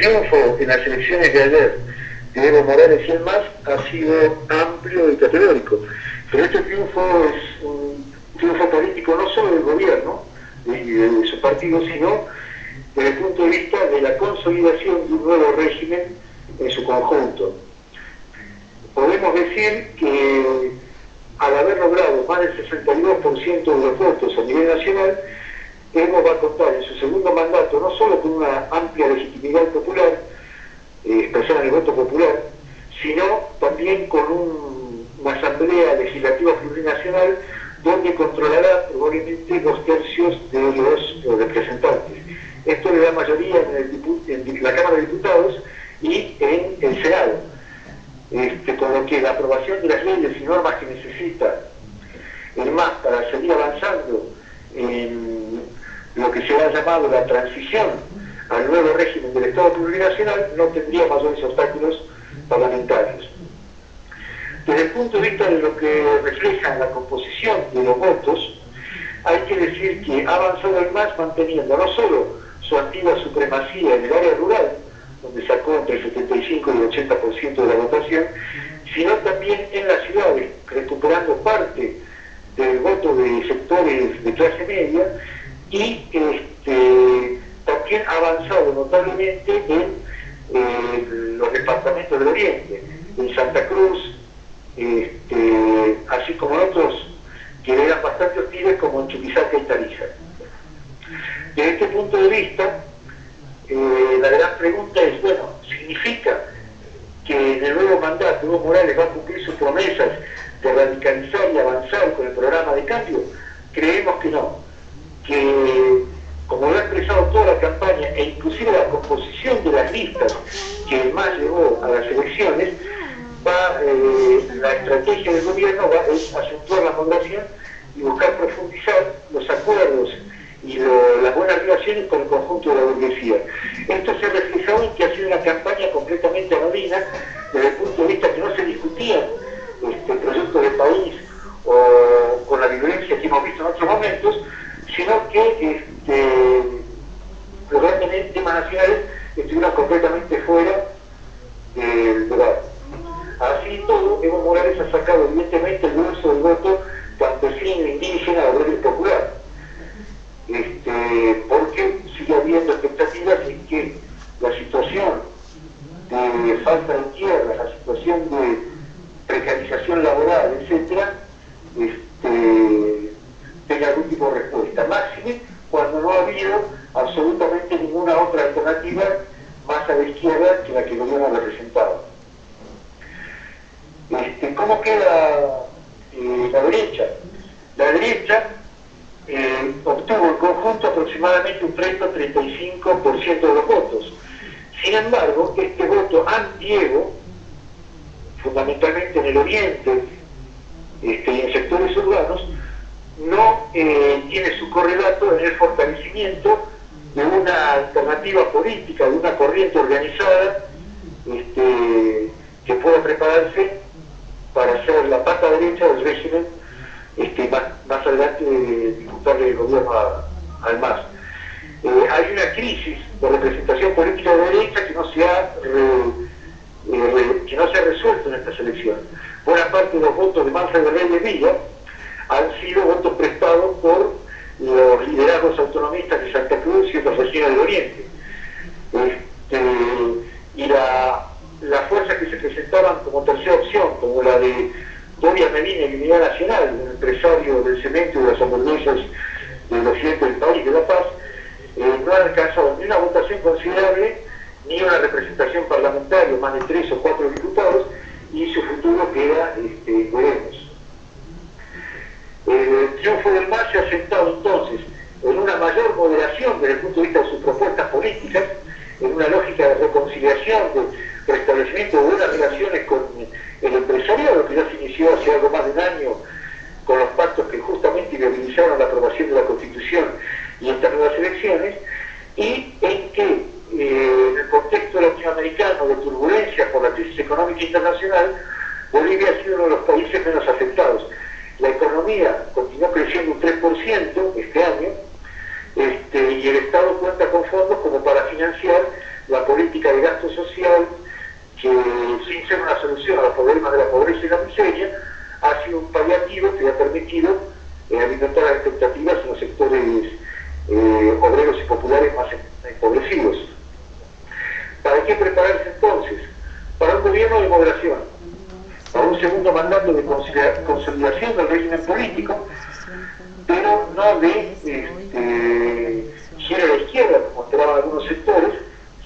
triunfo en las elecciones de ayer de Evo Morales y el MAS ha sido amplio y categórico. Pero este triunfo es un triunfo político no solo del gobierno y de su partido, sino desde el punto de vista de la consolidación de un nuevo régimen en su conjunto. Podemos decir que al haber logrado más del 62% de los votos a nivel nacional, Evo va a contar en su segundo mandato no solo con una amplia legitimidad popular, expresada en el voto popular, sino también con una asamblea legislativa plurinacional donde controlará probablemente 2/3 de los representantes. Esto le da mayoría en la Cámara de Diputados y en el Senado. Con lo que la aprobación de las leyes y normas que necesita el MAS para seguir avanzando en lo que se ha llamado la transición al nuevo régimen del Estado plurinacional no tendría mayores obstáculos parlamentarios. Desde el punto de vista de lo que refleja la composición de los votos, hay que decir que ha avanzado el MAS manteniendo no solo su antigua supremacía en el área rural, donde sacó entre el 75 y el 80% de la votación, sino también en las ciudades, recuperando parte del voto de sectores de clase media y también ha avanzado notablemente en los departamentos del Oriente, en Santa Cruz, así como en otros que eran bastante hostiles como en Chuquisaca y Tarija. Desde este punto de vista, la gran pregunta es, bueno, ¿significa que en el nuevo mandato Evo Morales va a cumplir sus promesas de radicalizar y avanzar con el programa de cambio? Creemos que no, que como lo ha expresado toda la campaña e inclusive la composición de las listas que el MAS llevó a las elecciones, la estrategia del gobierno va a acentuar la moderación y buscar profundizar los acuerdos y las buenas relaciones con el conjunto de la burguesía. Esto se ha reflejado en que ha sido una campaña completamente anodina desde el punto de vista que no se discutían proyectos de país o con la violencia que hemos visto en otros momentos, sino que los grandes temas nacionales estuvieron completamente fuera del debate. Así todo, Evo Morales ha sacado evidentemente el grueso del voto campesino, indígena, obrero y popular. Porque sigue habiendo expectativas de que la situación de falta de tierras, la situación de precarización laboral, etcétera, tenga algún tipo de respuesta. Máxime cuando no ha habido absolutamente ninguna otra alternativa más a la izquierda que la que el gobierno ha representado. ¿Cómo queda la derecha? La derecha obtuvo en conjunto aproximadamente un 30-35% de los votos. Sin embargo, este voto anti-Evo, fundamentalmente en el oriente y en sectores urbanos, no tiene su correlato en el fortalecimiento de una alternativa política, de una corriente organizada que pueda prepararse para ser la pata derecha del régimen más adelante de disputarle el gobierno al MAS. Hay una crisis de representación política de derecha que no se ha resuelto en estas elecciones. Buena parte de los votos de Manfred Reyes Villa han sido votos prestados por los liderazgos autonomistas de Santa Cruz y otras regiones del Oriente. Y las fuerzas que se presentaban como tercera opción, como la de Doria Medina y Unidad Nacional, un empresario del cemento y de las hamburguesas del occidente del país, de La Paz, no han alcanzado ni una votación considerable, ni una representación parlamentaria, más de 3 o 4 diputados, y su futuro queda veremos. El triunfo del MAS se ha sentado entonces en una mayor moderación desde el punto de vista de sus propuestas políticas, en una lógica de reconciliación, de restablecimiento de buenas relaciones con el empresariado, que ya se inició hace algo más de un año con los pactos que justamente viabilizaron la aprobación de la Constitución y estas nuevas elecciones, y en que en el contexto latinoamericano de turbulencia por la crisis económica internacional, Bolivia ha sido uno de los países menos afectados. La economía continuó creciendo un 3% este año, y el Estado cuenta con fondos como para financiar la política de gasto social que, sin ser una solución a los problemas de la pobreza y la miseria, ha sido un paliativo que ha permitido alimentar las expectativas en los sectores obreros y populares más empobrecidos. ¿Para qué prepararse entonces? Para un gobierno de moderación, para un segundo mandato de consolidación del régimen político, pero no de giro a la izquierda, como esperaban algunos sectores,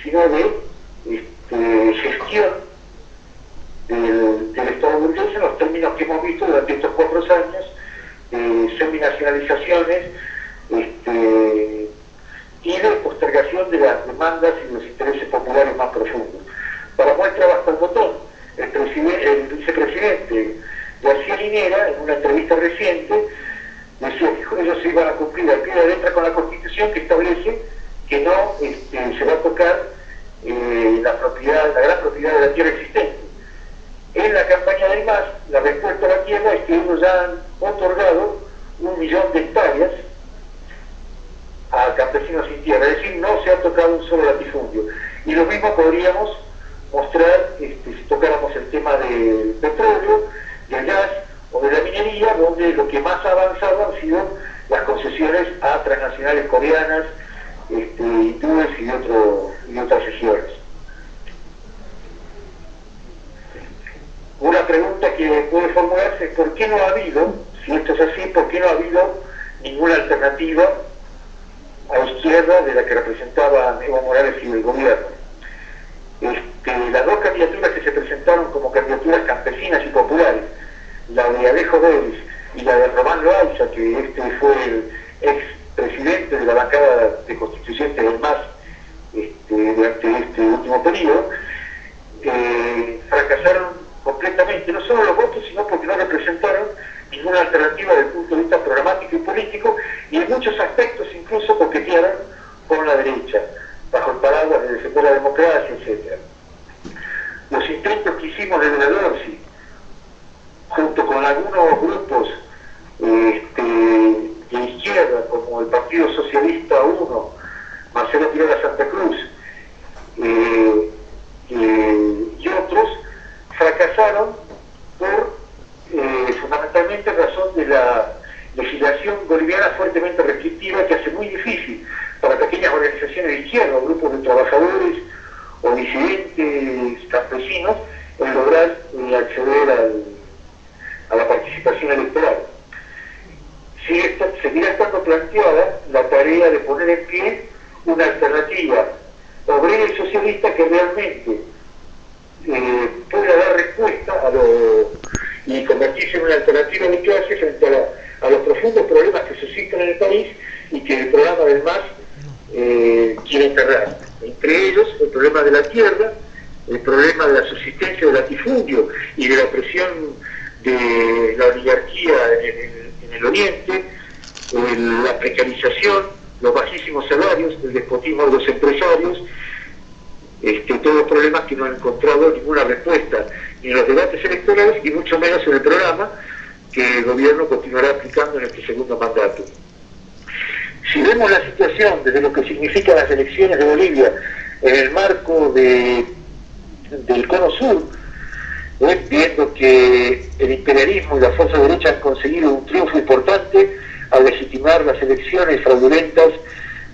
sino de gestión del Estado burgués en los términos que hemos visto durante estos 4 años, seminacionalizaciones y de postergación de las demandas y de los intereses populares más profundos. Para muestra basta un botón. El vicepresidente García Linera, en una entrevista reciente, decía que ellos se iban a cumplir al pie de la letra con la Constitución, que establece que no se va a tocar la gran propiedad de la tierra existente. En la campaña del MAS, la respuesta a la tierra es que ellos ya han otorgado 1 millón de hectáreas a campesinos sin tierra, es decir, no se ha tocado un solo latifundio. Y lo mismo podríamos mostrar si tocáramos el tema del petróleo, del gas o de la minería, donde lo que más ha avanzado han sido las concesiones a transnacionales coreanas, hindúes y de otras regiones. Una pregunta que puede formularse es ¿por qué no ha habido, si esto es así, por qué no ha habido ninguna alternativa a la izquierda de la que representaban Evo Morales y el gobierno? Las 2 candidaturas que se presentaron como candidaturas campesinas y populares, la de Alejo Vélez y la de Román Loaiza, que fue el ex presidente de la bancada de constituyentes del MAS durante este último periodo, fracasaron completamente, no solo los votos, sino porque no representaron ninguna alternativa desde el punto de vista programático y político, y en muchos aspectos incluso coquetearon con la derecha, bajo el paraguas de defender la democracia, etc. Los intentos que hicimos desde la DORSI, junto con algunos grupos de izquierda, como el Partido Socialista 1, Marcelo Tirada Santa Cruz, y otros, fracasaron por fundamentalmente en razón de la legislación boliviana fuertemente restrictiva, que hace muy difícil para pequeñas organizaciones de izquierda o grupos de trabajadores o disidentes campesinos el lograr acceder a la participación electoral. Seguirá estando planteada la tarea de poner en pie una alternativa obrera y socialista que realmente pueda dar respuesta y convertirse en una alternativa de clase frente a los profundos problemas que suscitan en el país y que el programa del MAS quiere enterrar. Entre ellos, el problema de la tierra, el problema de la subsistencia del latifundio y de la opresión de la oligarquía en el oriente, la precarización, los bajísimos salarios, el despotismo de los empresarios, todos problemas que no han encontrado ninguna respuesta ni en los debates electorales y mucho menos en el programa que el gobierno continuará aplicando en este segundo mandato. Si vemos la situación desde lo que significan las elecciones de Bolivia en el marco del Cono Sur, viendo que el imperialismo y la fuerza derecha han conseguido un triunfo importante al legitimar las elecciones fraudulentas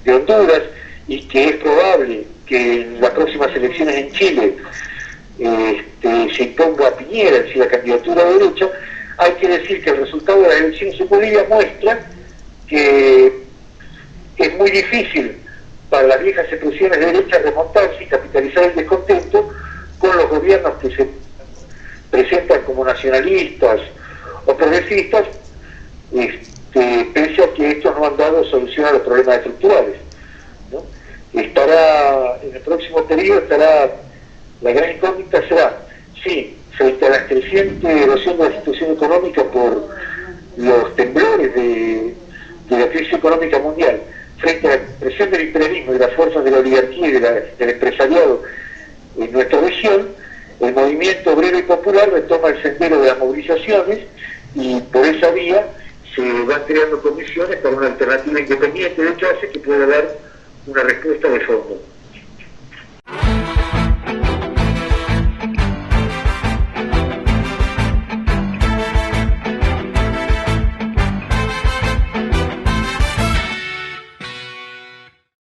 de Honduras y que es probable que en las próximas elecciones en Chile se imponga a Piñera, es decir, la candidatura de derecha, hay que decir que el resultado de las elecciones en Bolivia muestra que es muy difícil para las viejas expresiones de derecha remontarse y capitalizar el descontento con los gobiernos que se presentan como nacionalistas o progresistas, pese a que estos no han dado solución a los problemas estructurales, ¿no? En el próximo periodo la gran incógnita será, sí, frente a la creciente erosión de la situación económica por los temblores de la crisis económica mundial, frente a la presión del imperialismo y de las fuerzas de la oligarquía y del empresariado en nuestra región, el movimiento obrero y popular retoma el sendero de las movilizaciones y por esa vía se van creando comisiones para una alternativa independiente de clase que pueda dar una respuesta de fondo.